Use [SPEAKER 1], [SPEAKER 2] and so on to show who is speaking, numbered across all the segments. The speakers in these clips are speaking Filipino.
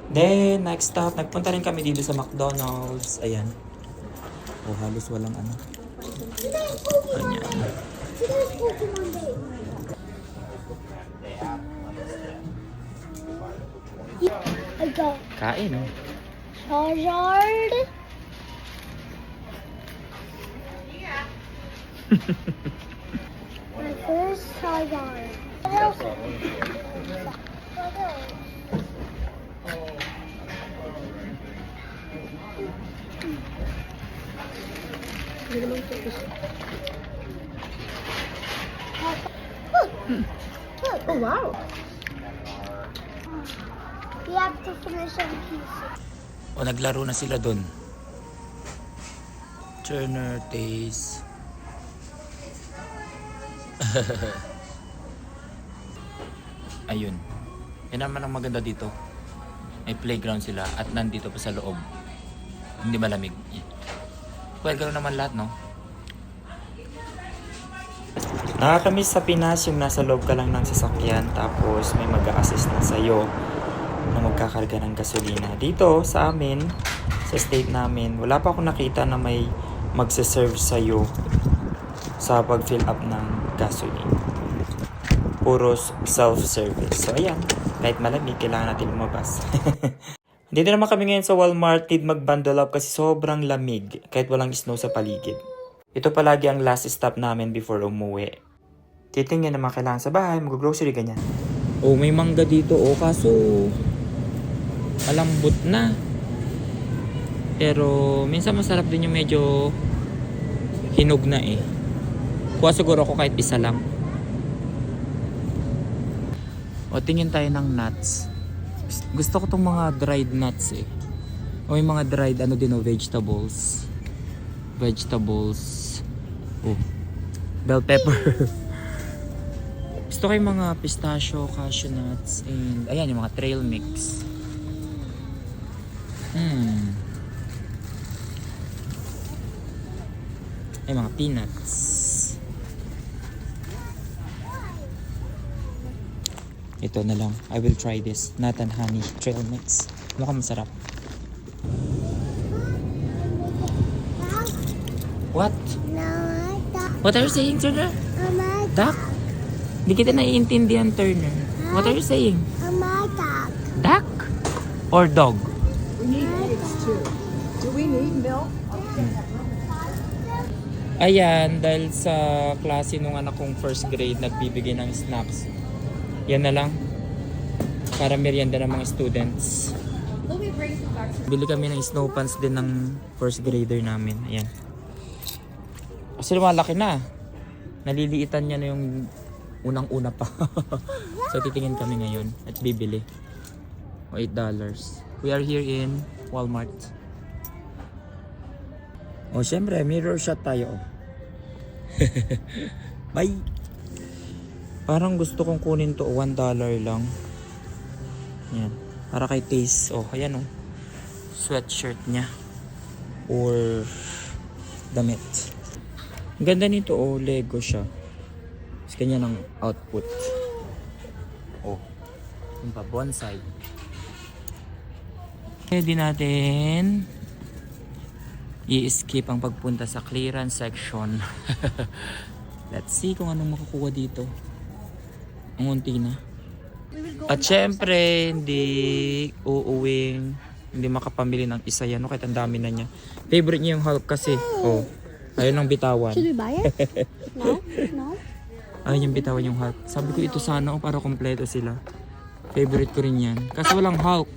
[SPEAKER 1] Then, next stop, nagpunta rin kami dito sa McDonald's. Ayan. Oh, halos walang ano. Ayan.
[SPEAKER 2] Ito.
[SPEAKER 1] Kain, oh.
[SPEAKER 2] Charizard. My first Charizard. What else? What else?
[SPEAKER 3] Oh, wow.
[SPEAKER 2] We have to finish some pieces.
[SPEAKER 1] O, naglaro na sila dun. Turner Taste. Ayun. Yan naman ang maganda dito. May playground sila at nandito pa sa loob. Hindi malamig. Well, gano'n naman lahat, no? Nakakamiss sa Pinas yung nasa loob ka lang ng sasakyan tapos may mag-a-assist na sa'yo na magkakarga ng gasolina. Dito sa amin, sa state namin, wala pa akong nakita na may magsaserve sa'yo sa pag-fill up ng gasoline. Puro self-service. So ayan, kahit malamig, kailangan natin lumabas. Dito naman kami ngayon sa Walmart, need mag-bundle up kasi sobrang lamig kahit walang snow sa paligid. Ito palagi ang last stop namin before umuwi. Titingin naman kailangan sa bahay, mag-grocery, ganyan. Oh, may mangga dito, oh, kaso malambot na. Pero minsan masarap din yung medyo hinog na eh. Kuha siguro ako kahit isa lang. O, tingin tayo ng nuts. Gusto ko tong mga dried nuts eh. O yung mga dried ano din o, vegetables. Oh, bell pepper. Gusto ko yung mga pistachio, cashew nuts, and ayan yung mga trail mix. Ay, mga peanuts. Ito na lang. I will try this. Nut and honey trail mix. Mukhang masarap. What?
[SPEAKER 2] No,
[SPEAKER 1] What are you saying, Turner? Duck? Hindi kita naiintindihan, Turner. What are you saying?
[SPEAKER 2] dog.
[SPEAKER 1] Duck? Or dog?
[SPEAKER 3] We need eggs too. Do we need milk?
[SPEAKER 1] Ayan, dahil sa klase nung anak kong first grade, nagbibigay ng snacks. Yan na lang. Para merienda ng mga students. Bili kami ng snow pants din ng first grader namin. Ayan. Kasi lumalaki na. Naliliitan niya na yung unang-una pa. So titingin kami ngayon at bibili. O $8. We are here in Walmart. O syempre, mirror shot tayo. Bye! Parang gusto kong kunin to, $1 lang. Yan. Para kay Taste. Oh, ayan oh. Sweatshirt niya. Or damit. Ang ganda nito oh, Lego siya. Mas kanya ng output. Oh. Yung pa, bonsai. Pwede natin i-skip ang pagpunta sa clearance section. Let's see kung anong makukuha dito. Ang unti na. At syempre, hindi makapamili ng isa yan. No? Kahit ang dami na niya. Favorite niya yung Hulk kasi. Oh, ayun ang bitawan.
[SPEAKER 2] Should we buy it? No? No?
[SPEAKER 1] Ayun yung bitawan yung Hulk. Sabi ko ito sana para kompleto sila. Favorite ko rin yan. Kasi walang Hulk.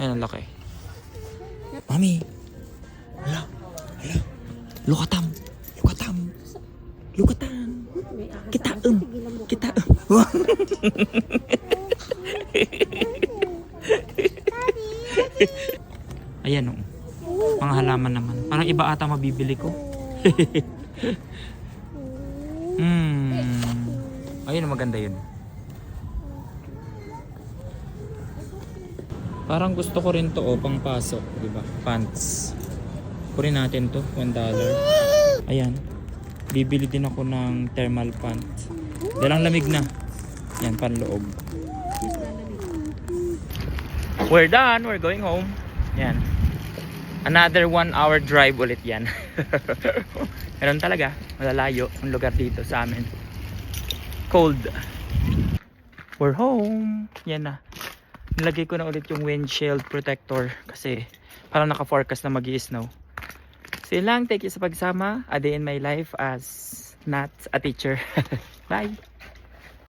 [SPEAKER 1] Ayun ang laki. Mami! Hala! Lukatam! Kitaum! Ayan o. Mga halaman naman. Parang iba ata mabibili ko. Ayun, maganda yun. Parang gusto ko rin to pang pasok, di ba? Pants. Kunin natin to, $1. Ayan. Bibili din ako ng thermal pants. Dalang lamig na. Yan, panloob. We're done. We're going home. Yan. Another 1 hour drive ulit yan. Meron talaga. Malalayo ang lugar dito sa amin. Cold. We're home. Yan na. Nilagay ko na ulit yung windshield protector kasi parang naka-forecast na mag-i-snow. So yun lang. Thank you sa pagsama. A day in my life as not a teacher. Bye.